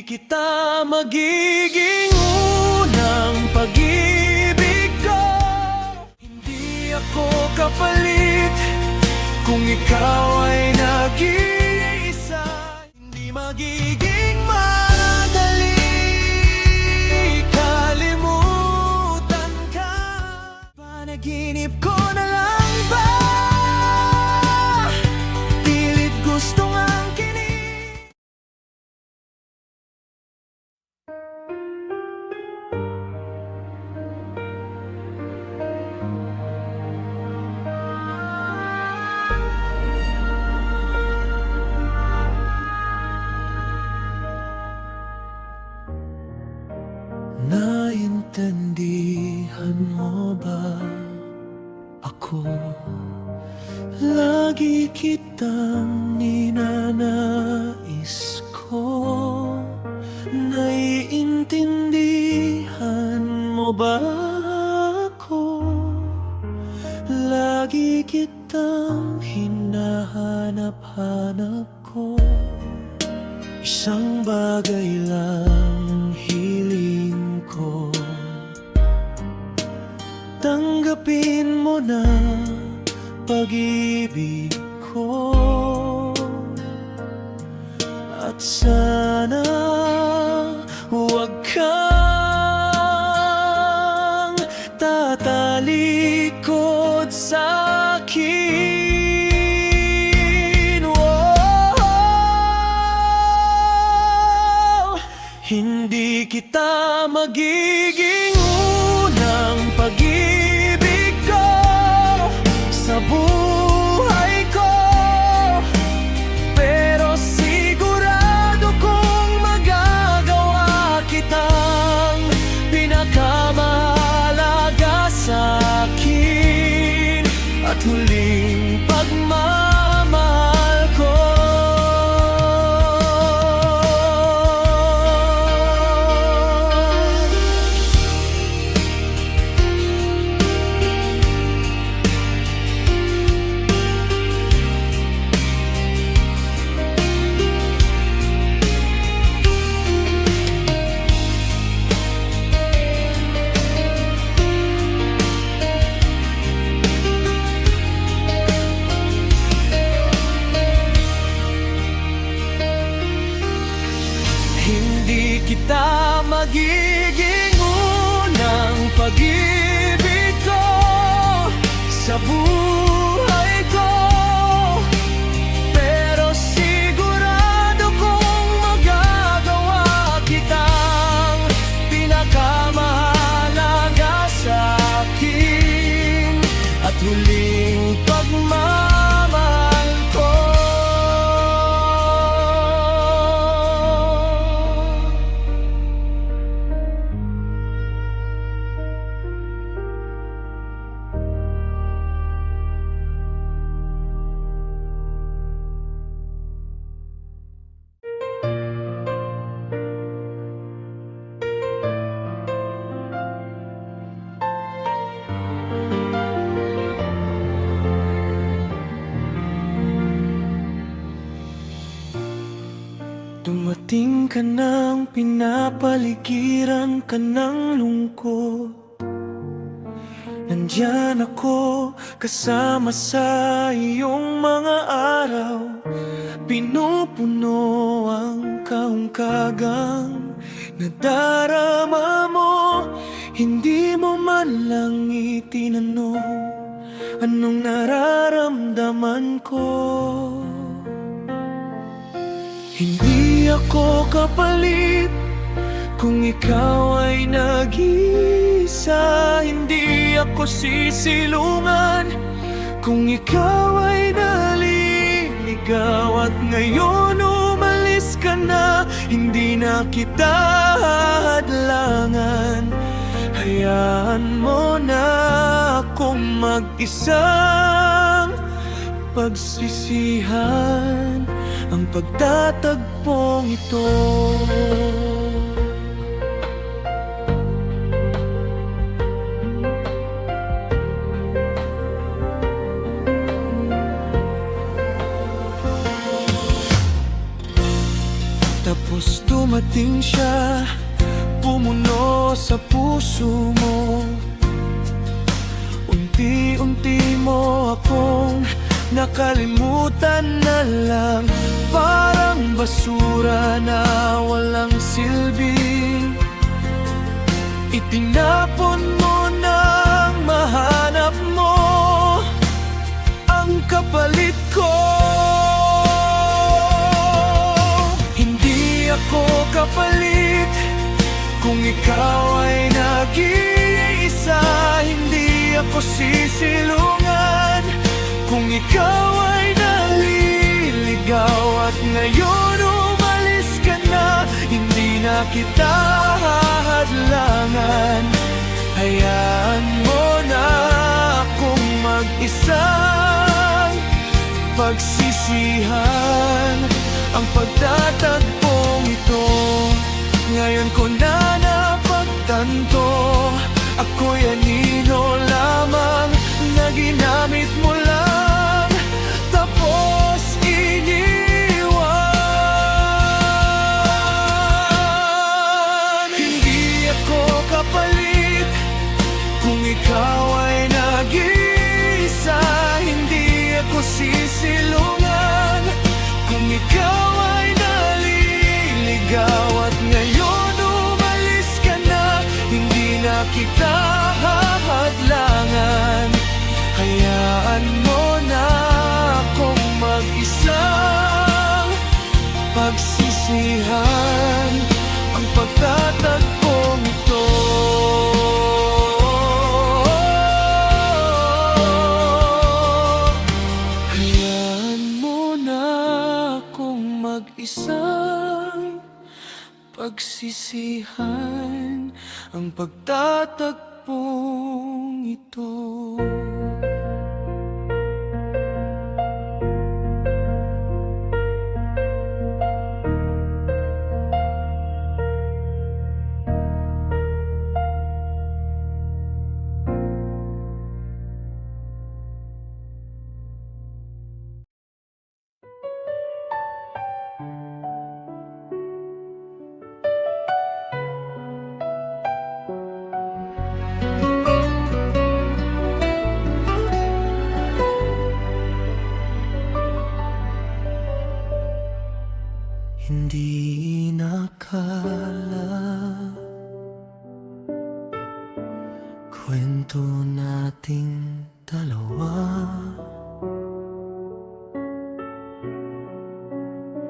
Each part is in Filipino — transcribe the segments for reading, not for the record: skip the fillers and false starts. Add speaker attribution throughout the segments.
Speaker 1: kita magiging unang pag-ibig ko. Hindi ako kapalit kung ikaw ay nag-iisa. Hindi magiging madali kalimutan ka. Panaginip ko na lang ba? Pilit gustong angkinin. Naintindihan mo ba ako? Lagi kitang ninanais ko. Naiintindihan mo ba ako? Lagi kitang hinahanap-hanap ko. Isang bagay lang hiling ko, tanggapin mo na pag-ibig ko. At sana huwag kang tatalikod sa'kin. Hindi kita magiging unang pag-ibig ko sa buhay ko, pero sigurado kong magagawa kitang pinakamahalaga sa'kin at huling pagmamahal ko. Hindi kita magiging unang pag-ibig ko sa buhay ko, pero sigurado kong magagawa kitang pinakamahalaga sa'kin at huling pagmamahal ko. Dumating ka nang pinapaligiran ka ng lungkot. Nandyan ako kasama sa iyong mga araw. Pinupuno ang kaungkagang nadarama mo. Hindi mo man lang itinanong anong nararamdaman ko. Hindi ako kapalit kung ikaw ay nag-iisa. Hindi ako sisilungan kung ikaw ay naliligaw. At ngayon umalis ka na, hindi na kita hadlangan. Hayaan mo na akong mag-isang pagsisihan ang pagtatagpong ito. Tapos dumating siya, pumuno sa puso mo. Unti-unti mo akong nakalimutan na lang, parang basura na walang silbi. Itinapon mo nang mahanap mo ang kapalit ko. Hindi ako kapalit kung ikaw ay nag-iisa. Hindi ako sisilungan kung ikaw ay naliligaw. At ngayon umalis ka na, hindi na kita hahadlangan. Hayaan mo na akong mag-isang pagsisihan ang pagtatagpong ito. Ngayon ko na napagtanto, ako'y anino lamang na ginamit mo lang, tapos iniwan. Hindi ako kapalit kung ikaw ay nag-iisa. Hindi ako sisilungan kung ikaw ay naliligaw. At ngayon umalis ka na, hindi na kita hahadlangan. Hayaan mo na akong mag-isang pagsisihan ang pagtatagpong ito. Hayaan mo na akong mag-isang pagsisihan ang pagtatagpong ito. Hindi nakala kwento nating dalawa,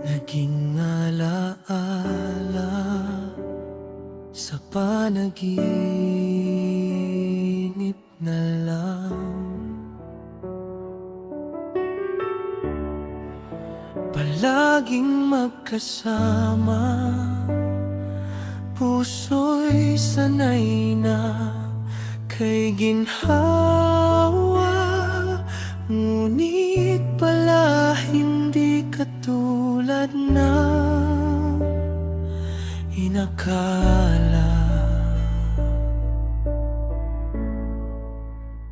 Speaker 1: naging alaala sa panaginip na lang. Palaging magkasama, puso'y sanay na kay ginhawa. Ngunit pala hindi katulad na inakala.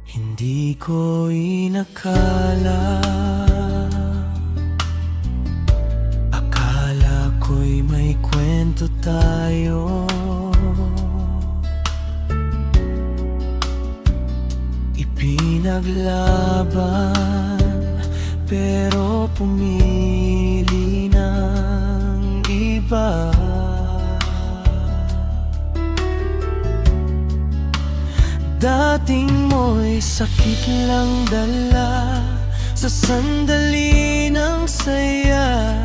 Speaker 1: Hindi ko inakala, ako'y may kwento tayo. Ipinaglaban pero pumili ng iba. Dating mo'y sakit lang dala sa sandali ng saya.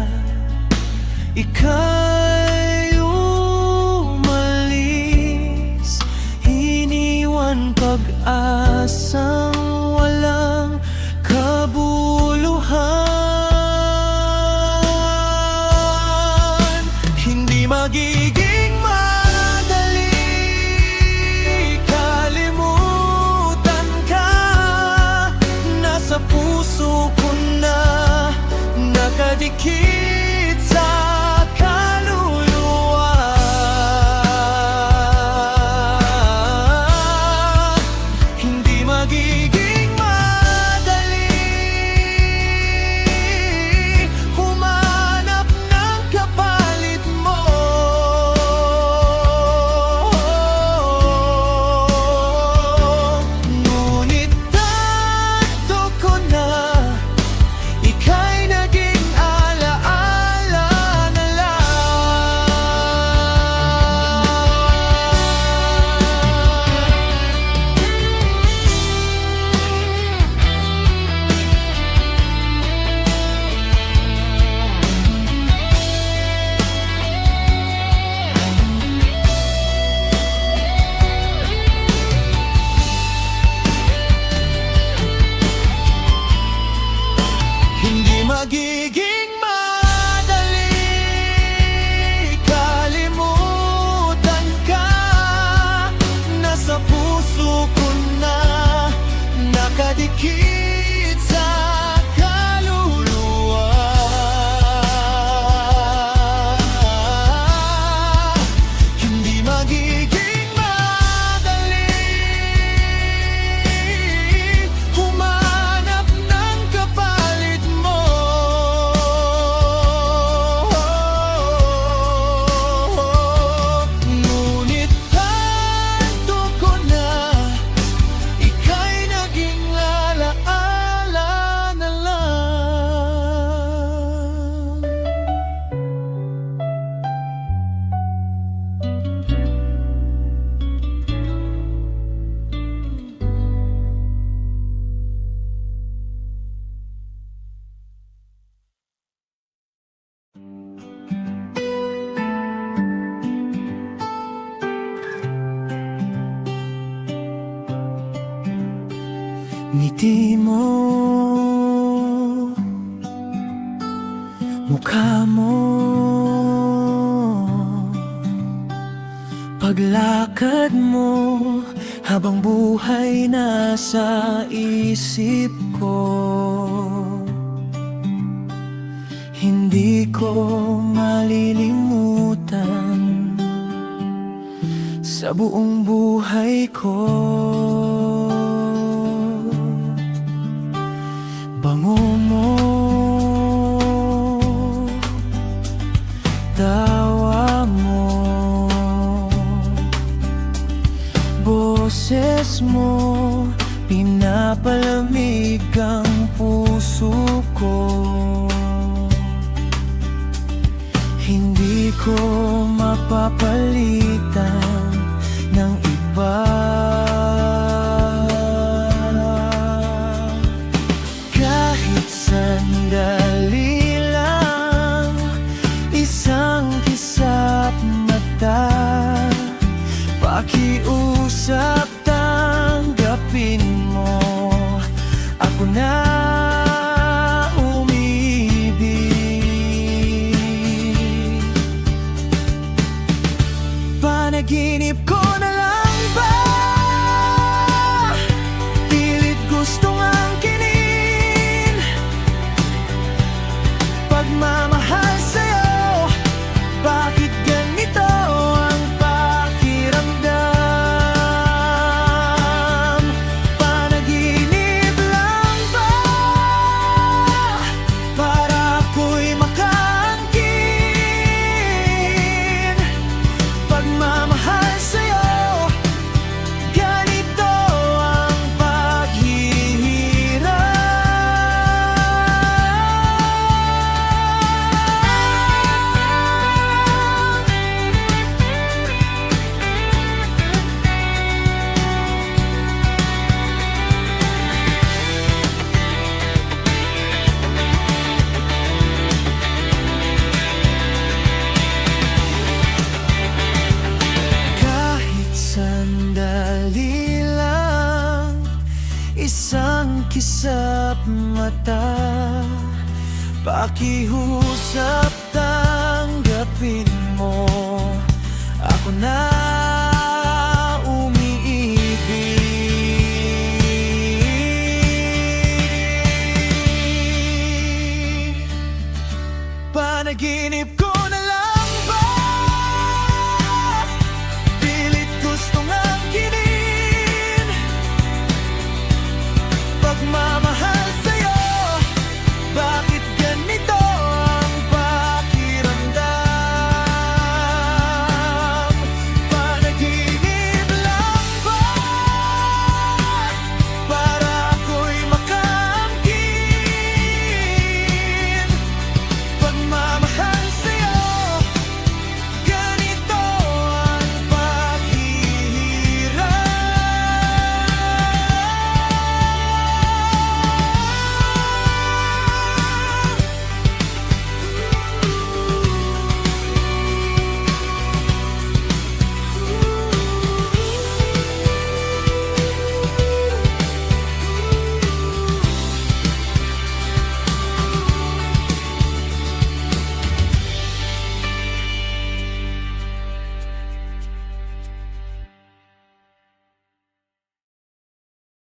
Speaker 1: Ika'y umalis, iniwan pag-asang walang kabuluhan. Hindi magiging madali kalimutan ka. Nasa puso ko na nakadikit Ngiti mo, mukha mo, paglakad mo, habang buhay nasa isip ko. Hindi ko malilimutan sa buong buhay ko. Bango mo, tawa mo, boses mo, pinapalamig ang puso ko. Hindi ko mapapalitan ng iba. Kahit sandali lang, isang kisap mata, pakiusap, tanggapin mo, ako na panaginip ko na lang ba? Pilit gustong angkinin pagmamahal sa'yo. Bakit ganito ang pakiramdam? Panaginip lang ba? Para ako'y makaangkin pagmamahal sa'yo. Ganito ang paghihirap. Kahit sandali lang, isang kisap mata, pakiusap, tanggapin mo,